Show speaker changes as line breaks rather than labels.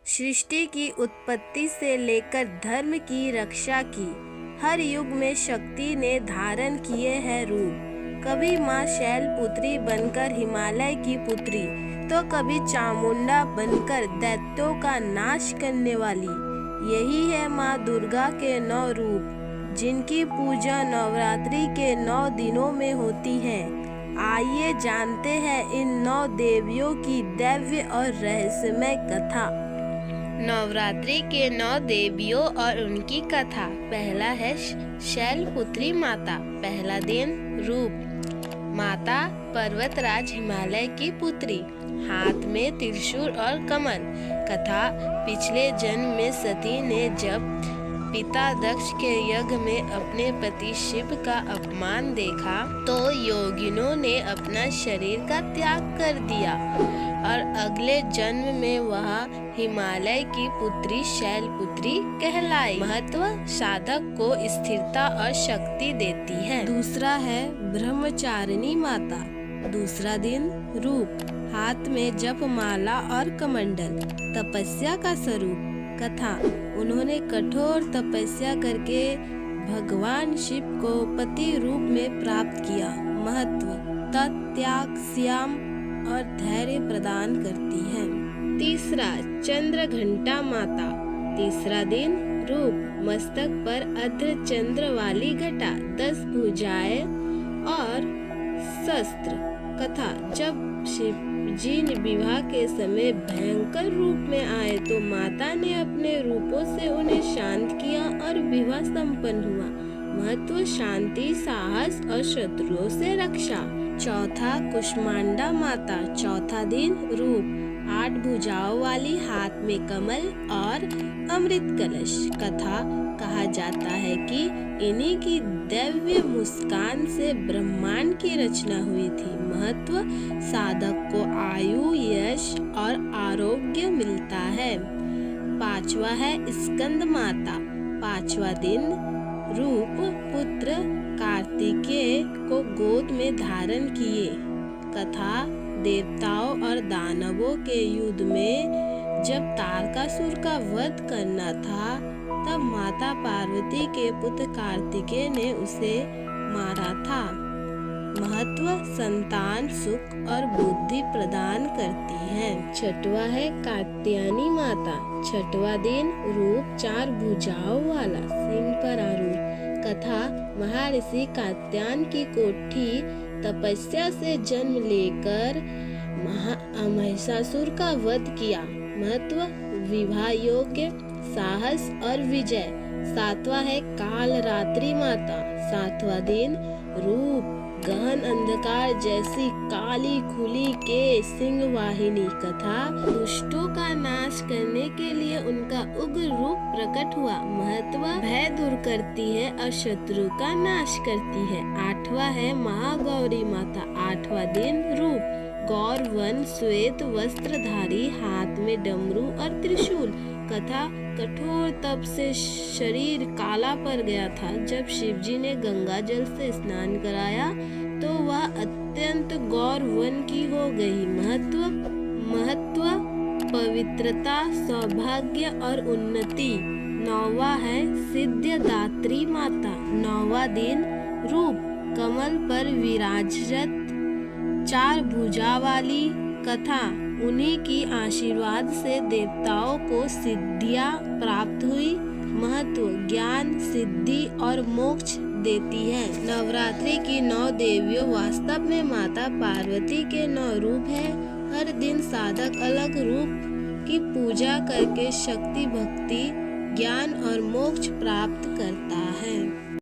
सृष्टि की उत्पत्ति से लेकर धर्म की रक्षा की, हर युग में शक्ति ने धारण किए हैं रूप। कभी माँ शैलपुत्री बनकर हिमालय की पुत्री, तो कभी चामुंडा बनकर दैत्यों का नाश करने वाली। यही है माँ दुर्गा के 9 रूप, जिनकी पूजा नवरात्रि के 9 दिनों में होती है। आइए जानते हैं इन 9 देवियों की दिव्य और रहस्यमय कथा। नवरात्रि के 9 देवियों और उनकी कथा। पहला है शैलपुत्री माता। पहला दिन। रूप। माता पर्वतराज हिमालय की पुत्री, हाथ में त्रिशूल और कमल। कथा। पिछले जन्म में सती ने जब पिता दक्ष के यज्ञ में अपने पति शिव का अपमान देखा, तो योगिनों ने अपना शरीर का त्याग कर दिया और अगले जन्म में वह हिमालय की पुत्री शैलपुत्री कहलाई। महत्व। साधक को स्थिरता और शक्ति देती है। दूसरा है ब्रह्मचारिणी माता। दूसरा दिन। रूप। हाथ में जपमाला और कमंडल, तपस्या का स्वरूप। कथा। उन्होंने कठोर तपस्या करके भगवान शिव को पति रूप में प्राप्त किया। महत्व। त्याग, श्याम और धैर्य प्रदान करती है। तीसरा चंद्रघंटा माता। तीसरा दिन। रूप। मस्तक पर अर्ध चंद्र वाली घटा, 10 भुजाएं और शस्त्र। कथा। जब शिव जी ने विवाह के समय भयंकर रूप में आए, तो माता ने अपने रूपों से उन्हें शांत किया और विवाह संपन्न हुआ। महत्व। शांति, साहस और शत्रुओं से रक्षा। चौथा कुष्मांडा माता। चौथा दिन। रूप। 8 भुजाओं वाली, हाथ में कमल और अमृत कलश। कथा। कहा जाता है कि इन्हीं की दिव्य मुस्कान से ब्रह्मांड की रचना हुई थी। महत्व। साधक को आयु, यश और आरोग्य मिलता है। पांचवा है स्कंद माता। पांचवा दिन। रूप। पुत्र कार्तिकेय को गोद में धारण किए। कथा। देवताओं और दानवों के युद्ध में जब तारकासुर का वध करना था, तब माता पार्वती के पुत्र कार्तिकेय ने उसे मारा था। महत्व। संतान, सुख और बुद्धि प्रदान करती है। छठवा है कात्यायनी माता। छठवा दिन। रूप। 4 भुजाओं वाला, सिंह पर आरूढ़। कथा। महर्षि कात्यायन की कोठी तपस्या से जन्म लेकर महिषासुर का वध किया। महत्व। विवाह योग्य, साहस और विजय। सातवां है काल रात्रि माता। सातवां दिन। रूप। गहन अंधकार जैसी काली खुली के सिंह वाहिनी। कथा। दुष्टों का नाश करने के लिए उनका उग्र रूप प्रकट हुआ। महत्व। भय दूर करती है और शत्रु का नाश करती है। आठवां है महागौरी माता। आठवां दिन। रूप। गौर वन श्वेत वस्त्रधारी, हाथ में डमरू और त्रिशूल। कथा। कठोर तप से शरीर काला पड़ गया था। जब शिवजी ने गंगा जल से स्नान कराया, तो वह अत्यंत गौर वन की हो गई। महत्व। पवित्रता, सौभाग्य और उन्नति। नौवा है सिद्धिदात्री माता। नौवा दिन। रूप। कमल पर विराजत, 4 भुजा वाली। कथा। उन्हीं की आशीर्वाद से देवताओं को सिद्धियां प्राप्त हुई। महत्व। ज्ञान, सिद्धि और मोक्ष देती है। नवरात्रि की 9 देवियों वास्तव में माता पार्वती के 9 रूप हैं। हर दिन साधक अलग रूप की पूजा करके शक्ति, भक्ति, ज्ञान और मोक्ष प्राप्त करता है।